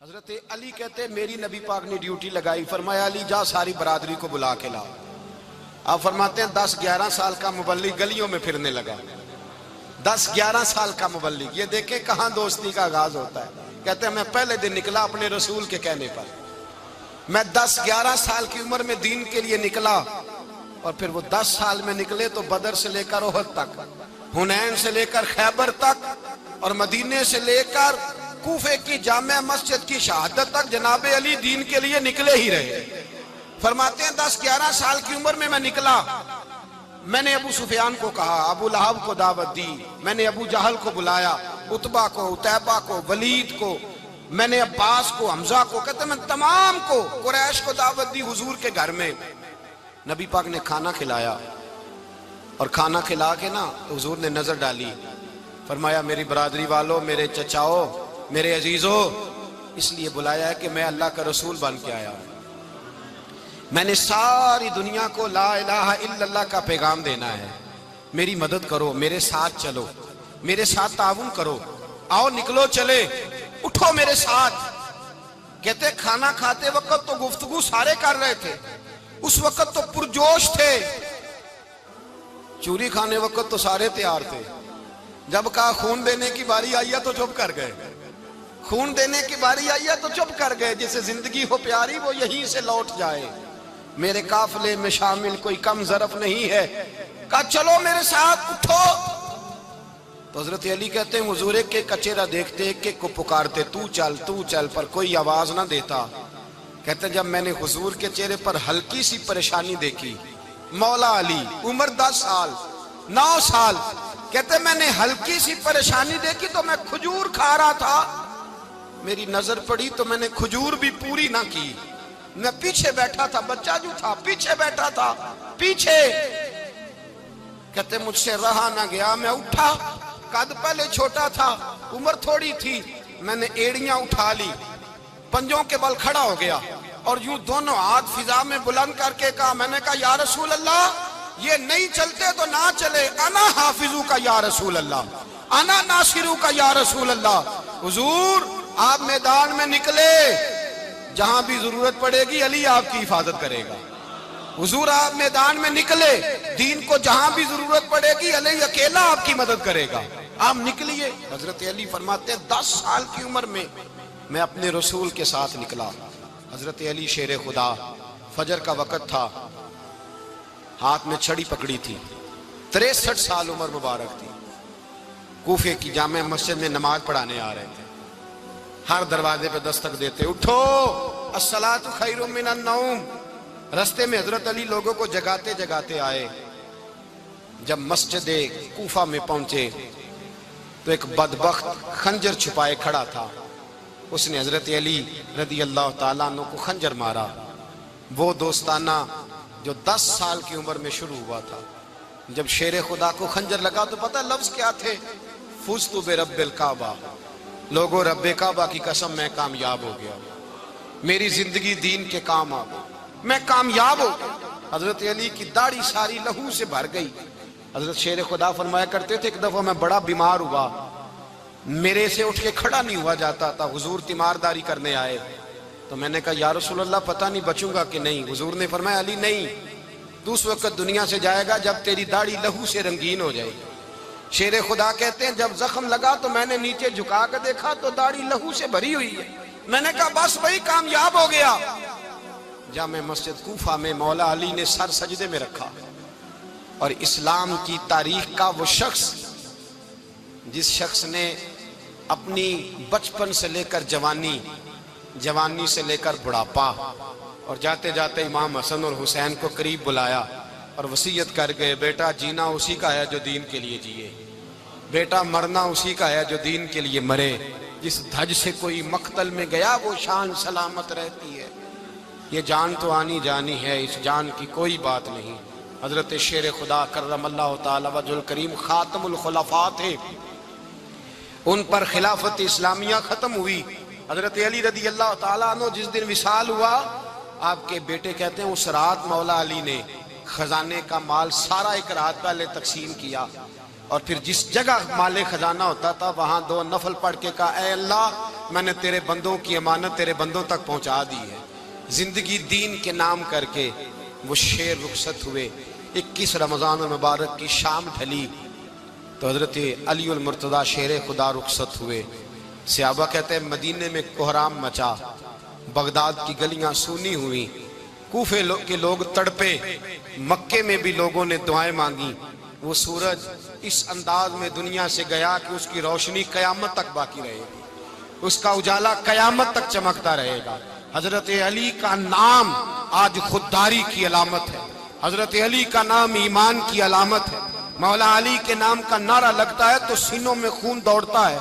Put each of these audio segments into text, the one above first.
حضرت علی کہتے میری نبی پاک نے ڈیوٹی لگائی، فرمایا علی جا ساری برادری کو بلا کے لا۔ آپ فرماتے ہیں 10-11 سال کا مبلغ گلیوں میں پھرنے لگا، 10-11 سال کا مبلغ، یہ دیکھیں کہاں دوستی کا آغاز ہوتا ہے۔ کہتے ہیں میں پہلے دن نکلا اپنے رسول کے کہنے پر، میں 10-11 سال کی عمر میں دین کے لیے نکلا، اور پھر وہ 10 سال میں نکلے تو بدر سے لے کر احد تک، حنین سے لے کر خیبر تک، اور مدینے سے لے کر کوفے کی جامع مسجد کی شہادت تک جناب علی دین کے لیے نکلے ہی رہے۔ فرماتے ہیں 10-11 سال کی عمر میں نکلا، میں نے ابو سفیان کو کہا، ابو لہب کو دعوت دی، میں نے ابو جہل کو بلایا، عتبہ کو، عتیبہ کو، ولید کو، میں نے عباس کو، حمزہ کو، کہتے ہیں میں تمام کو، قریش کو دعوت دی حضور کے گھر میں۔ نبی پاک نے کھانا کھلایا، اور کھانا کھلا کے نا تو حضور نے نظر ڈالی، فرمایا میری برادری والوں، میرے چچاؤ، میرے عزیزو، اس لیے بلایا ہے کہ میں اللہ کا رسول بن کے آیا ہوں، میں نے ساری دنیا کو لا الہ الا اللہ کا پیغام دینا ہے، میری مدد کرو، میرے ساتھ چلو، میرے ساتھ تعاون کرو، آؤ نکلو چلے، اٹھو میرے ساتھ۔ کہتے کھانا کھاتے وقت تو گفتگو سارے کر رہے تھے، اس وقت تو پرجوش تھے، چوری کھانے وقت تو سارے تیار تھے، جب کہا خون دینے کی باری آئی ہے تو چپ کر گئے، خون دینے کی باری آئی ہے تو چپ کر گئے، جسے زندگی ہو پیاری وہ یہیں سے لوٹ جائے، میرے قافلے میں شامل کوئی کم ظرف نہیں ہے، کہا چلو میرے ساتھ اٹھو۔ تو حضرت علی کہتے ہیں حضور ایک ایک کا چہرہ دیکھتے، ایک ایک کو پکارتے، تو چل، پر کوئی آواز نہ دیتا۔ کہتے ہیں جب میں نے حضور کے چہرے پر ہلکی سی پریشانی دیکھی، مولا علی عمر 10 سال 9 سال، کہتے ہیں میں نے ہلکی سی پریشانی دیکھی تو میں کھجور کھا رہا تھا، میری نظر پڑی تو میں نے کھجور بھی پوری نہ کی، میں پیچھے بیٹھا تھا، بچہ جو تھا پیچھے بیٹھا تھا، پیچھے۔ کہتے مجھ سے رہا نہ گیا، میں اٹھا، قد پہلے چھوٹا تھا، عمر تھوڑی تھی، میں نے ایڑیاں اٹھا لی، پنجوں کے بل کھڑا ہو گیا، اور یوں دونوں ہاتھ فضا میں بلند کر کے کہا، میں نے کہا یا رسول اللہ یہ نہیں چلتے تو نہ چلے، انا حافظو کا یا رسول اللہ، انا ناصرو کا یا رسول اللہ۔ حضور آپ میدان میں نکلے، جہاں بھی ضرورت پڑے گی علی آپ کی حفاظت کرے گا، حضور آپ میدان میں نکلے، دین کو جہاں بھی ضرورت پڑے گی علی اکیلا آپ کی مدد کرے گا، آپ نکلیے۔ حضرت علی فرماتے ہیں 10 سال کی عمر میں اپنے رسول کے ساتھ نکلا۔ حضرت علی شیر خدا، فجر کا وقت تھا، ہاتھ میں چھڑی پکڑی تھی، 63 سال عمر مبارک تھی، کوفے کی جامع مسجد میں نماز پڑھانے آ رہے تھے، ہر دروازے پہ دستک دیتے، اٹھو الصلاۃ خیر من النوم۔ رستے میں حضرت علی لوگوں کو جگاتے جگاتے آئے، جب مسجد کوفہ میں پہنچے تو ایک بدبخت خنجر چھپائے کھڑا تھا، اس نے حضرت علی رضی اللہ تعالیٰ عنہ کو خنجر مارا، وہ دوستانہ جو 10 سال کی عمر میں شروع ہوا تھا۔ جب شیر خدا کو خنجر لگا تو پتہ لفظ کیا تھے؟ فزت برب الکعبہ، لوگوں رب کعبہ کی قسم میں کامیاب ہو گیا، میری زندگی دین کے کام آ گئی، میں کامیاب ہو گیا۔ حضرت علی کی داڑھی ساری لہو سے بھر گئی۔ حضرت شیر خدا فرمایا کرتے تھے ایک دفعہ میں بڑا بیمار ہوا، میرے سے اٹھ کے کھڑا نہیں ہوا جاتا تھا، حضور تیمارداری کرنے آئے تو میں نے کہا یا رسول اللہ پتہ نہیں بچوں گا کہ نہیں۔ حضور نے فرمایا علی نہیں، تو اس وقت دنیا سے جائے گا جب تیری داڑھی لہو سے رنگین ہو جائے گی۔ شیر خدا کہتے ہیں جب زخم لگا تو میں نے نیچے جھکا کے دیکھا تو داڑھی لہو سے بھری ہوئی ہے، میں نے کہا بس بھائی کامیاب ہو گیا۔ جامع مسجد کوفہ میں مولا علی نے سر سجدے میں رکھا، اور اسلام کی تاریخ کا وہ شخص جس شخص نے اپنی بچپن سے لے کر جوانی سے لے کر بڑھاپا، اور جاتے جاتے امام حسن اور حسین کو قریب بلایا اور وصیت کر گئے، بیٹا جینا اسی کا ہے جو دین کے لیے جیے، بیٹا مرنا اسی کا ہے جو دین کے لیے مرے، جس دھج سے کوئی مقتل میں گیا وہ شان سلامت رہتی ہے، یہ جان تو آنی جانی ہے، اس جان کی کوئی بات نہیں۔ حضرت شیر خدا کرم اللہ تعالی وجہ الکریم خاتم الخلفاء تھے، ان پر خلافت اسلامیہ ختم ہوئی۔ حضرت علی رضی اللہ تعالیٰ عنہ جس دن وصال ہوا، آپ کے بیٹے کہتے ہیں اس رات مولا علی نے خزانے کا مال سارا ایک رات پہلے تقسیم کیا، اور پھر جس جگہ مال خزانہ ہوتا تھا وہاں 2 نفل پڑھ کے کہا اے اللہ میں نے تیرے بندوں کی امانت تیرے بندوں تک پہنچا دی ہے۔ زندگی دین کے نام کر کے وہ شیر رخصت ہوئے۔ 21 رمضان المبارک کی شام ڈھلی تو حضرت علی المرتضیٰ شیر خدا رخصت ہوئے۔ صحابہ کہتے ہیں مدینے میں کوہرام مچا، بغداد کی گلیاں سونی ہوئی، کوفے کے لوگ تڑپے، مکے میں بھی لوگوں نے دعائیں مانگی۔ وہ سورج اس انداز میں دنیا سے گیا کہ اس کی روشنی قیامت تک باقی رہے گی، اس کا اجالا قیامت تک چمکتا رہے گا۔ حضرت علی کا نام آج خودداری کی علامت ہے، حضرت علی کا نام ایمان کی علامت ہے۔ مولا علی کے نام کا نعرہ لگتا ہے تو سینوں میں خون دوڑتا ہے،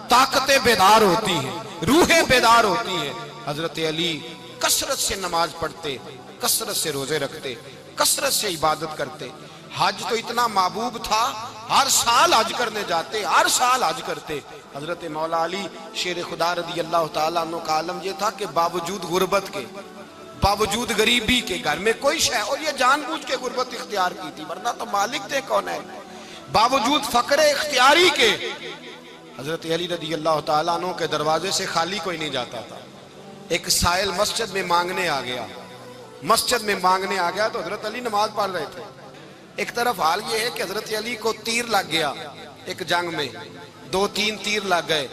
طاقتیں بیدار ہوتی ہیں، روحیں بیدار ہوتی ہیں۔ حضرت علی کثرت سے نماز پڑھتے، کثرت سے روزے رکھتے، کثرت سے عبادت کرتے۔ حج تو اتنا محبوب تھا، ہر سال حج کرنے جاتے، ہر سال حج کرتے۔ حضرت مولا علی شیر خدا رضی اللہ تعالیٰ عنہ کا عالم یہ تھا کہ باوجود غربت کے، باوجود غریبی کے، گھر میں کوئی شے، اور یہ جان بوجھ کے غربت اختیار کی تھی ورنہ تو مالک تھے کون ہے، باوجود فقر اختیاری کے حضرت علی رضی اللہ تعالیٰ عنہ کے دروازے سے خالی کوئی نہیں جاتا تھا۔ ایک سائل مسجد میں مانگنے آ گیا، مسجد میں مانگنے آ گیا تو حضرت علی نماز پڑھ رہے تھے۔ ایک طرف حال یہ ہے کہ حضرت علی کو تیر لگ گیا ایک جنگ میں، 2-3 تیر لگ گئے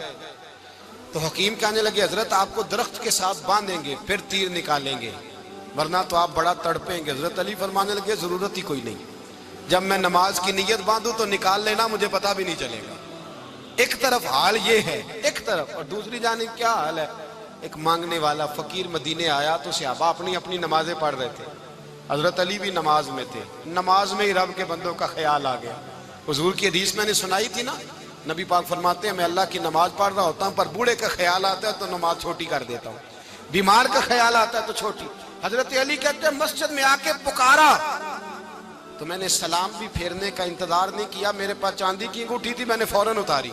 تو حکیم کہنے لگے حضرت آپ کو درخت کے ساتھ باندھیں گے پھر تیر نکالیں گے ورنہ تو آپ بڑا تڑپیں گے۔ حضرت علی فرمانے لگے ضرورت ہی کوئی نہیں، جب میں نماز کی نیت باندھوں تو نکال لینا، مجھے پتہ بھی نہیں چلے گا۔ ایک طرف حال یہ ہے، ایک طرف، اور دوسری جانب کیا حال ہے؟ ایک مانگنے والا فقیر مدینے آیا تو صحابہ اپنی اپنی نمازیں پڑھ رہے تھے، حضرت علی بھی نماز میں تھے۔ نماز میں ہی رب کے بندوں کا خیال آ گیا۔ حضور کی حدیث میں نے سنائی تھی نا، نبی پاک فرماتے ہیں میں اللہ کی نماز پڑھ رہا ہوتا ہوں پر بوڑھے کا خیال آتا ہے تو نماز چھوٹی کر دیتا ہوں، بیمار کا خیال آتا ہے تو چھوٹی۔ حضرت علی کہتے ہیں مسجد میں آ کے پکارا تو میں نے سلام بھی پھیرنے کا انتظار نہیں کیا، میرے پاس چاندی کی انگوٹھی تھی، میں نے فوراً اتاری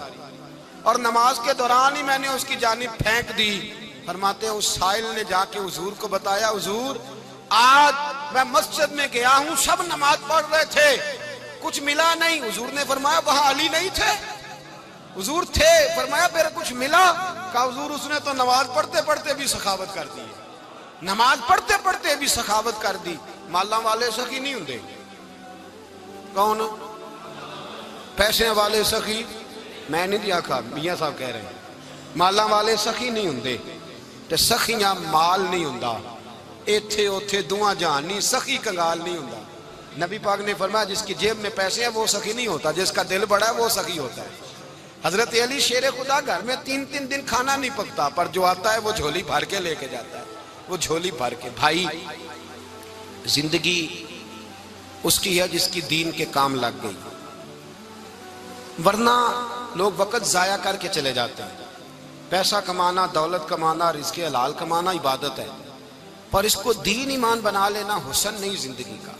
اور نماز کے دوران ہی میں نے اس کی جانب پھینک دی۔ فرماتے ہیں اس سائل نے جا کے حضور کو بتایا، حضور آج میں مسجد میں گیا ہوں، سب نماز پڑھ رہے تھے، کچھ ملا نہیں۔ حضور نے فرمایا وہاں علی نہیں تھے؟ حضور تھے۔ فرمایا پھر کچھ ملا؟ کہا حضور اس نے تو نماز پڑھتے پڑھتے بھی سخاوت کر دی، نماز پڑھتے پڑھتے بھی سخاوت کر دی۔ مالاں والے سخی نہیں ہوندے، کون؟ پیسے والے سخی میں نہیں دیا کہا، میاں صاحب کہہ رہے ہیں مالاں والے سخی نہیں ہوندے تے سخیاں مال نہیں ہوندا، ایتھے اوتھے دعا جہان نہیں، سخی کنگال نہیں ہوندا۔ نبی پاک نے فرمایا جس کی جیب میں پیسے ہیں وہ سخی نہیں ہوتا، جس کا دل بڑا ہے وہ سخی ہوتا ہے۔ حضرت علی شیر خدا گھر میں 3 دن کھانا نہیں پکتا پر جو آتا ہے وہ جھولی بھر کے لے کے جاتا ہے، وہ جھولی بھر کے۔ بھائی زندگی اس کی ہے جس کی دین کے کام لگ گئی، ورنہ لوگ وقت ضائع کر کے چلے جاتے ہیں۔ پیسہ کمانا، دولت کمانا، رزق حلال کمانا عبادت ہے، پر اس کو دین ایمان بنا لینا حسن نہیں زندگی کا۔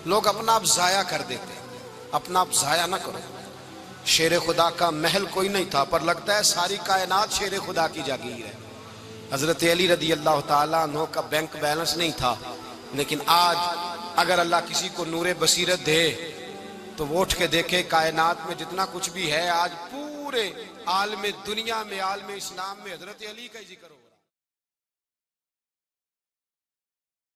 لوگ اپنا آپ ضائع کر دیتے ہیں، اپنا آپ ضائع نہ کرو۔ شیر خدا کا محل کوئی نہیں تھا پر لگتا ہے ساری کائنات شیر خدا کی جاگیر ہے۔ حضرت علی رضی اللہ تعالیٰ عنہ کا بینک بیلنس نہیں تھا، لیکن آج اگر اللہ کسی کو نور بصیرت دے تو وہ اٹھ کے دیکھے کائنات میں جتنا کچھ بھی ہے آج پورے عالم دنیا میں، عالم اسلام میں حضرت علی کا ہی ذکر ہو۔